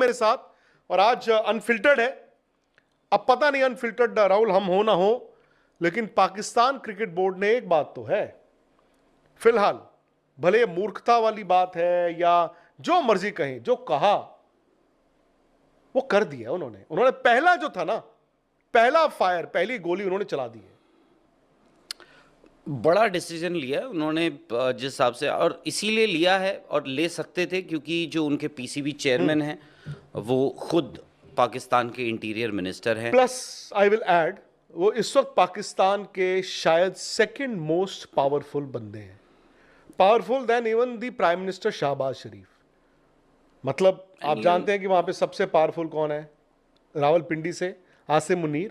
मेरे साथ, और आज अनफिल्टर्ड है। अब पता नहीं अनफिल्टर्ड राहुल हम हो ना हो, लेकिन पाकिस्तान क्रिकेट बोर्ड ने एक बात तो है फिलहाल, भले मूर्खता वाली बात है या जो मर्जी कहें, जो कहा वो कर दिया उन्होंने पहला जो था ना, पहला फायर, पहली गोली उन्होंने चला दी है। बड़ा डिसीजन लिया है उन्होंने जिस हिसाब से, और इसीलिए लिया है और ले सकते थे क्योंकि जो उनके पीसीबी चेयरमैन हैं वो खुद पाकिस्तान के इंटीरियर मिनिस्टर हैं। प्लस आई विल ऐड, वो इस वक्त पाकिस्तान के शायद सेकंड मोस्ट पावरफुल बंदे हैं, powerful than even the prime minister Shehbaz Sharif. मतलब आप जानते हैं कि वहां पे सबसे पावरफुल कौन है? रावलपिंडी से आसिम मुनीर,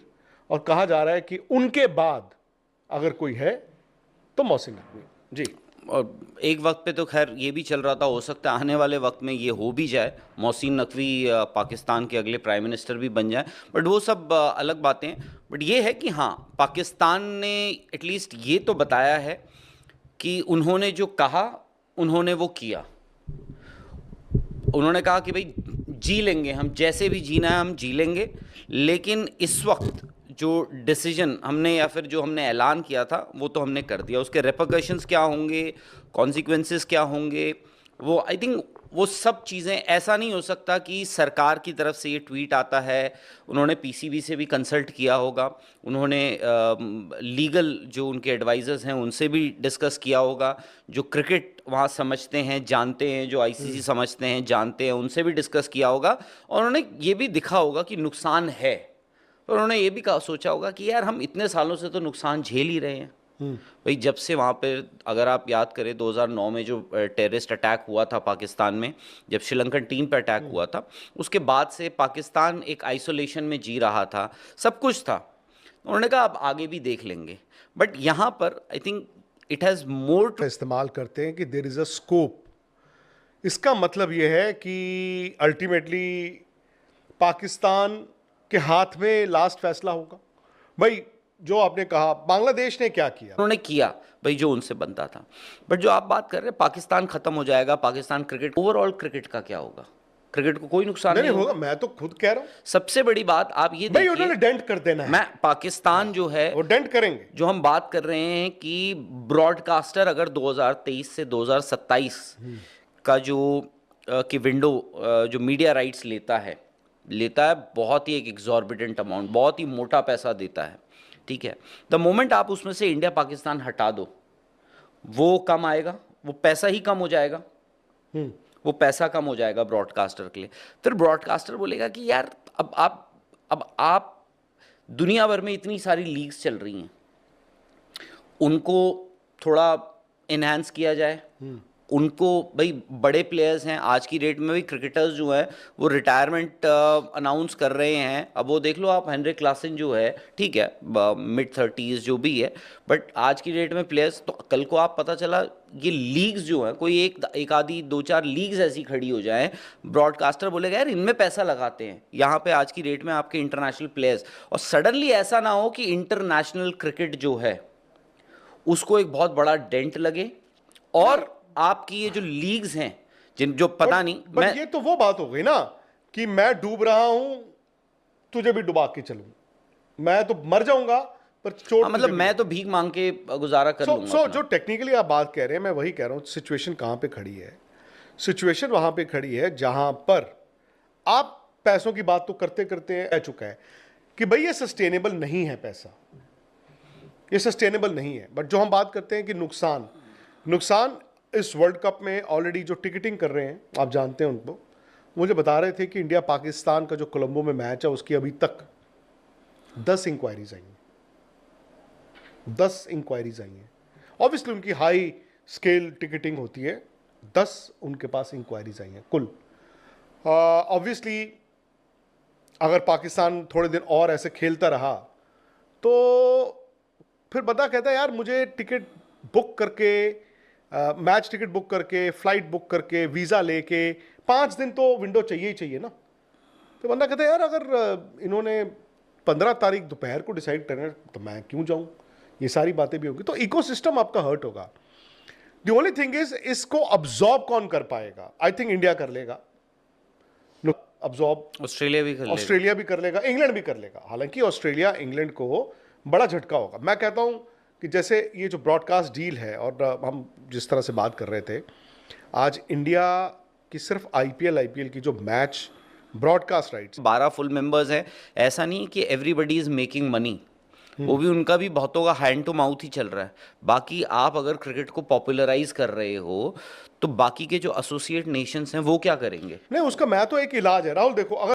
और कहा जा रहा है कि उनके बाद अगर कोई है तो मोहसिन नकवी जी। और एक वक्त पे तो खैर ये भी चल रहा था, हो सकता है आने वाले वक्त में ये हो भी जाए, मोहसिन नकवी पाकिस्तान के अगले प्राइम मिनिस्टर भी बन जाए, बट वो सब अलग बातें हैं। बट ये है कि हाँ, पाकिस्तान ने एटलीस्ट ये तो बताया है कि उन्होंने जो कहा उन्होंने वो किया। उन्होंने कहा कि भाई जी लेंगे हम, जैसे भी जीना है हम जी लेंगे, लेकिन इस वक्त जो डिसीजन हमने या फिर जो हमने ऐलान किया था वो तो हमने कर दिया। उसके रेपरकशंस क्या होंगे, कॉन्सिक्वेंसेस क्या होंगे, वो आई थिंक वो सब चीज़ें, ऐसा नहीं हो सकता कि सरकार की तरफ से ये ट्वीट आता है, उन्होंने पीसीबी से भी कंसल्ट किया होगा, उन्होंने लीगल जो उनके एडवाइजर्स हैं उनसे भी डिस्कस किया होगा, जो क्रिकेट वहाँ समझते हैं जानते हैं, जो आईसीसी समझते हैं जानते हैं, उनसे भी डिस्कस किया होगा, और उन्होंने ये भी दिखा होगा कि नुकसान है, और उन्होंने ये भी सोचा होगा कि यार हम इतने सालों से तो नुकसान झेल ही रहे हैं। भाई जब से वहाँ पे, अगर आप याद करें 2009 में जो टेररिस्ट अटैक हुआ था पाकिस्तान में, जब श्रीलंकन टीम पर अटैक हुआ था, उसके बाद से पाकिस्तान एक आइसोलेशन में जी रहा था, सब कुछ था। उन्होंने कहा अब आगे भी देख लेंगे, बट यहाँ पर I think it has more to इस्तेमाल करते हैं कि देयर इज अ स्कोप। इसका मतलब यह है कि अल्टीमेटली पाकिस्तान के हाथ में लास्ट फैसला होगा। भाई जो आपने कहा बांग्लादेश ने क्या किया, उन्होंने किया भाई जो उनसे बनता था, बट जो आप बात कर रहे हैं पाकिस्तान खत्म हो जाएगा, पाकिस्तान क्रिकेट, ओवरऑल क्रिकेट का क्या होगा? क्रिकेट को कोई नुकसान नहीं होगा। मैं तो खुद कह रहा हूं, सबसे बड़ी बात आप ये भाई उन्होंने डेंट कर देना है। मैं पाकिस्तान जो है वो डेंट करेंगे। जो हम बात कर रहे हैं कि ब्रॉडकास्टर अगर 2023 से 2027 का जो कि विंडो जो मीडिया राइट्स लेता है बहुत ही एक एग्जॉर्बिटेंट अमाउंट, बहुत ही मोटा पैसा देता है, ठीक है। द मोमेंट आप उसमें से इंडिया पाकिस्तान हटा दो, वो कम आएगा, वो पैसा ही कम हो जाएगा, वो पैसा कम हो जाएगा ब्रॉडकास्टर के लिए। फिर ब्रॉडकास्टर बोलेगा कि यार अब आप दुनिया भर में इतनी सारी लीग्स चल रही हैं, उनको थोड़ा इन्हांस किया जाए, उनको भाई बड़े प्लेयर्स हैं आज की डेट में, भी क्रिकेटर्स जो हैं वो रिटायरमेंट अनाउंस कर रहे हैं। अब वो देख लो आप, हेनरी क्लासन जो है, ठीक है मिड 30s जो भी है, बट आज की डेट में प्लेयर्स, तो कल को आप पता चला ये लीग्स जो हैं, कोई एक आधी 2-4 लीग्स ऐसी खड़ी हो जाएं, ब्रॉडकास्टर बोलेगा यार इनमें पैसा लगाते हैं यहाँ पे आज की डेट में आपके इंटरनेशनल प्लेयर्स, और सडनली ऐसा ना हो कि इंटरनेशनल क्रिकेट जो है उसको एक बहुत बड़ा डेंट लगे, और आपकी ये जो लीग्स हैं जिन जो पता नहीं, मैं ये तो वो बात हो गई ना कि मैं डूब रहा हूं, तुझे भी डुबा के चलूं, मैं तो मर जाऊंगा पर चोट, मतलब मैं तो भीख मांग के गुजारा कर लूंगा। जो टेक्निकली आप बात कह रहे हैं, मैं वही कह रहा हूं, सिचुएशन कहां पे खड़ी है? सिचुएशन वहां पे खड़ी है जहां पर आप पैसों की बात तो करते करते रह चुका है कि भाई ये सस्टेनेबल नहीं है, पैसा ये सस्टेनेबल नहीं है। बट जो हम बात करते हैं कि नुकसान इस वर्ल्ड कप में ऑलरेडी जो टिकटिंग कर रहे हैं, आप जानते हैं उनको, मुझे बता रहे थे कि इंडिया पाकिस्तान का जो कोलंबो में मैच है उसकी अभी तक 10 इंक्वायरीज आई हैं, 10 इंक्वायरीज आई हैं। ऑब्वियसली उनकी हाई स्केल टिकटिंग होती है, 10 उनके पास इंक्वायरीज आई हैं कुल। ऑब्वियसली अगर पाकिस्तान थोड़े दिन और ऐसे खेलता रहा तो फिर बंदा कहता है यार मुझे टिकट बुक करके, मैच टिकट बुक करके, फ्लाइट बुक करके, वीज़ा लेके 5 दिन तो विंडो चाहिए ही चाहिए ना। तो बंदा कहता है यार अगर इन्होंने 15 तारीख दोपहर को डिसाइड करना है तो मैं क्यों जाऊं, ये सारी बातें भी होंगी, तो इकोसिस्टम आपका हर्ट होगा। द ओनली थिंग इज इसको अब्सॉर्ब कौन कर पाएगा? आई थिंक इंडिया कर लेगा। अब्जॉर्ब ऑस्ट्रेलिया भी कर लेगा। ऑस्ट्रेलिया भी कर लेगा, इंग्लैंड भी कर लेगा। हालांकि ऑस्ट्रेलिया इंग्लैंड को बड़ा झटका होगा। मैं कहता हूं कि जैसे ये जो ब्रॉडकास्ट डील है, और हम जिस तरह से बात कर रहे थे, आज इंडिया की सिर्फ आईपीएल की जो match broadcast rights 12 full members हैं, ऐसा नहीं कि एवरीबडी इज मेकिंग मनी, वो भी उनका भी बहुतों का हैंड टू माउथ ही चल रहा है। बाकी आप अगर क्रिकेट को पॉपुलराइज कर रहे हो तो बाकी के जो एसोसिएट नेशंस हैं वो क्या करेंगे? नहीं, उसका मैं तो एक इलाज है राहुल। देखो, अगर